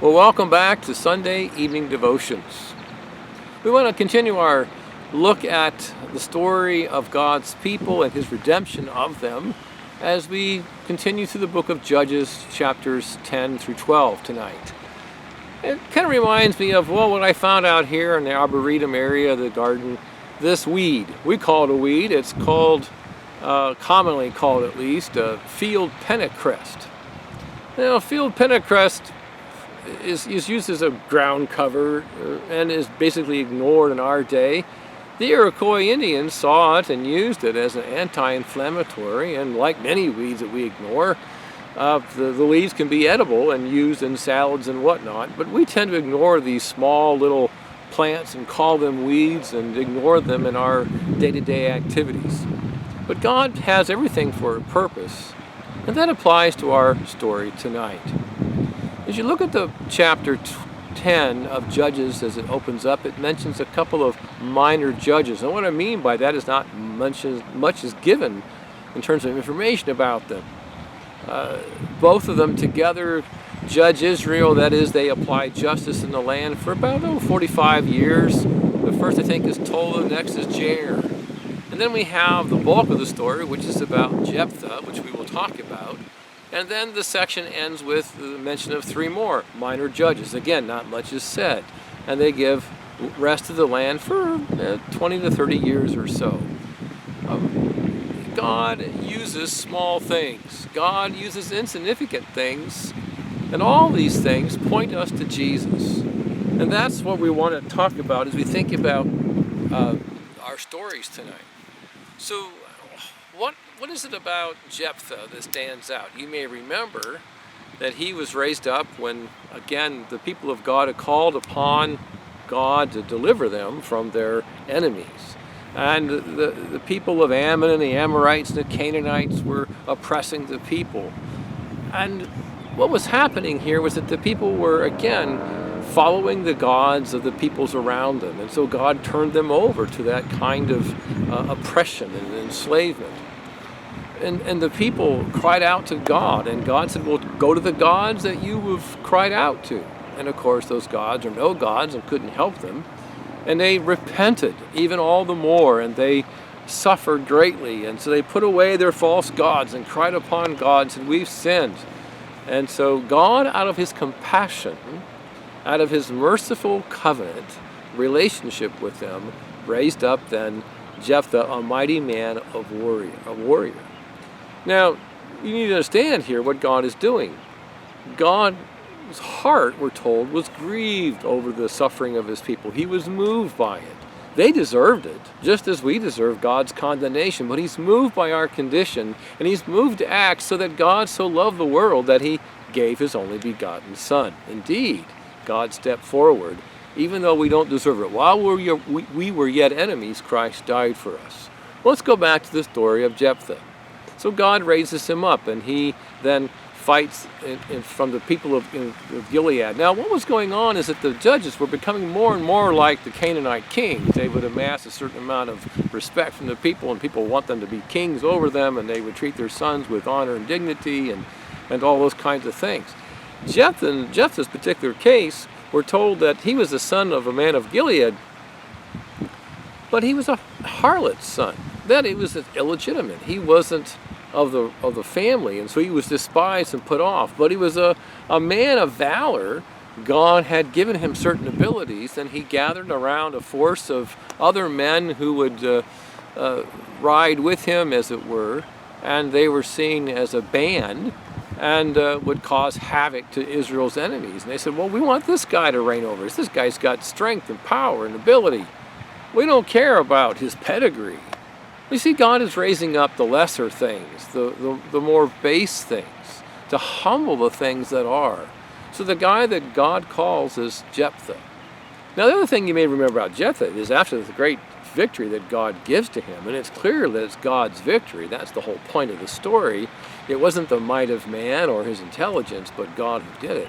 Well, welcome back to Sunday Evening Devotions. We want to continue our look at the story of God's people and His redemption of them as we continue through the book of Judges, chapters 10 through 12 tonight. It kind of reminds me of, what I found out here in the Arboretum area of the garden, this weed. We call it a weed. It's called, commonly called at least, field pennicrest. Now, field pennicrest is used as a ground cover and is basically ignored in our day. The Iroquois Indians saw it and used it as an anti-inflammatory, and like many weeds that we ignore, the leaves can be edible and used in salads and whatnot, but we tend to ignore these small little plants and call them weeds and ignore them in our day-to-day activities. But God has everything for a purpose, and that applies to our story tonight. As you look at the chapter 10 of Judges as it opens up, it mentions a couple of minor judges. And what I mean by that is not much is given in terms of information about them. Both of them together judge Israel, that is, they apply justice in the land for about 45 years. The first, I think, is Tola, the next is Jair. And then we have the bulk of the story, which is about Jephthah, which we will talk about. And then the section ends with the mention of three more minor judges. Again, not much is said. And they give rest of the land for 20 to 30 years or so. God uses small things. God uses insignificant things. And all these things point us to Jesus. And that's what we want to talk about as we think about our stories tonight. So, what is it about Jephthah that stands out? You may remember that he was raised up when, again, the people of God had called upon God to deliver them from their enemies. And the people of Ammon and the Amorites and the Canaanites were oppressing the people. And what was happening here was that the people were, again, following the gods of the peoples around them. And so God turned them over to that kind of oppression and enslavement. And the people cried out to God, and God said, well, go to the gods that you have cried out to. And of course, those gods are no gods and couldn't help them. And they repented even all the more, and they suffered greatly. And so they put away their false gods and cried upon God and said, we've sinned. And so God, out of His compassion, out of His merciful covenant relationship with them, raised up then Jephthah, a mighty man of warrior. Now, you need to understand here what God is doing. God's heart, we're told, was grieved over the suffering of His people. He was moved by it. They deserved it, just as we deserve God's condemnation, but He's moved by our condition, and He's moved to act so that God so loved the world that He gave His only begotten Son. Indeed, God stepped forward, even though we don't deserve it. While we were yet enemies, Christ died for us. Let's go back to the story of Jephthah. So God raises him up, and he then fights from the people of Gilead. Now, what was going on is that the judges were becoming more and more like the Canaanite kings. They would amass a certain amount of respect from the people, and people want them to be kings over them, and they would treat their sons with honor and dignity and all those kinds of things. In Jephthah's particular case, we're told that he was the son of a man of Gilead, but he was a harlot's son. That he was illegitimate. He wasn't of the family, and so he was despised and put off. But he was a man of valor. God had given him certain abilities, and he gathered around a force of other men who would ride with him, as it were, and they were seen as a band and would cause havoc to Israel's enemies. And they said, well, we want this guy to reign over us. This guy's got strength and power and ability. We don't care about his pedigree. You see, God is raising up the lesser things, the more base things, to humble the things that are. So the guy that God calls is Jephthah. Now, the other thing you may remember about Jephthah is after the great victory that God gives to him, and it's clear that it's God's victory. That's the whole point of the story. It wasn't the might of man or his intelligence, but God who did it.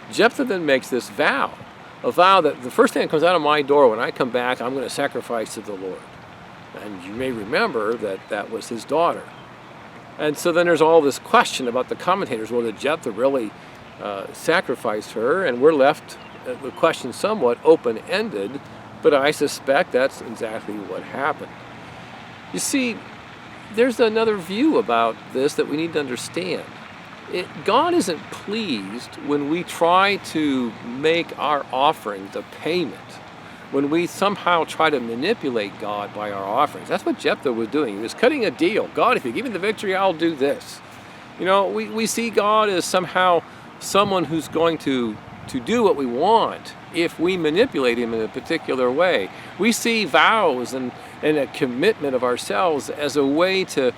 Jephthah then makes this vow, a vow that the first thing that comes out of my door when I come back, I'm going to sacrifice to the Lord. And you may remember that that was his daughter. And so then there's all this question about the commentators. Well, did Jephthah really sacrificed her, and we're left, the question somewhat open-ended, but I suspect that's exactly what happened. You see, there's another view about this that we need to understand. God isn't pleased when we try to make our offerings a payment, when we somehow try to manipulate God by our offerings. That's what Jephthah was doing. He was cutting a deal. God, if you give me the victory, I'll do this. You know, we see God as somehow someone who's going to do what we want if we manipulate him in a particular way. We see vows and a commitment of ourselves as a way to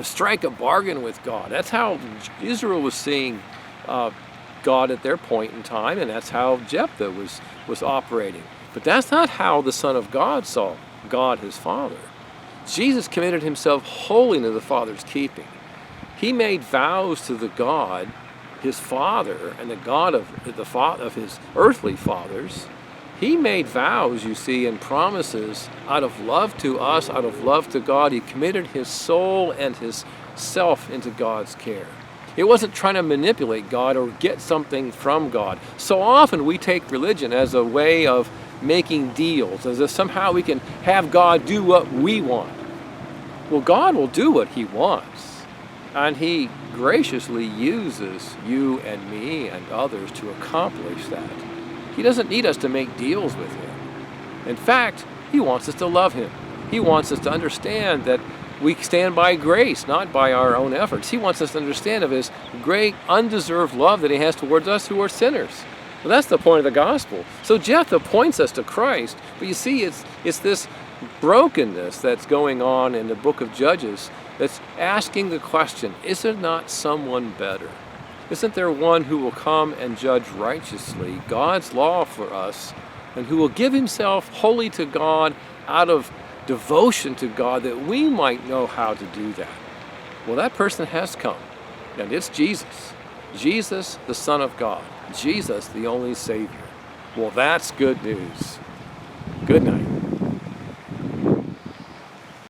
strike a bargain with God. That's how Israel was seeing God at their point in time, and that's how Jephthah was operating. But that's not how the Son of God saw God, his Father. Jesus committed himself wholly to the Father's keeping. He made vows to the God, his Father, and the God of his earthly fathers. He made vows, you see, and promises out of love to us, out of love to God. He committed his soul and his self into God's care. It wasn't trying to manipulate God or get something from God. So often we take religion as a way of making deals, as if somehow we can have God do what we want. Well, God will do what he wants, and he graciously uses you and me and others to accomplish that. He doesn't need us to make deals with him. In fact, he wants us to love him. He wants us to understand that we stand by grace, not by our own efforts. He wants us to understand of his great undeserved love that he has towards us who are sinners. Well, that's the point of the gospel. So Jephthah points us to Christ, but you see, it's this brokenness that's going on in the book of Judges that's asking the question, is there not someone better? Isn't there one who will come and judge righteously God's law for us, and who will give himself wholly to God out of devotion to God, that we might know how to do that? Well, that person has come, and it's Jesus. Jesus, the Son of God. Jesus, the only Savior. Well, that's good news. Good night.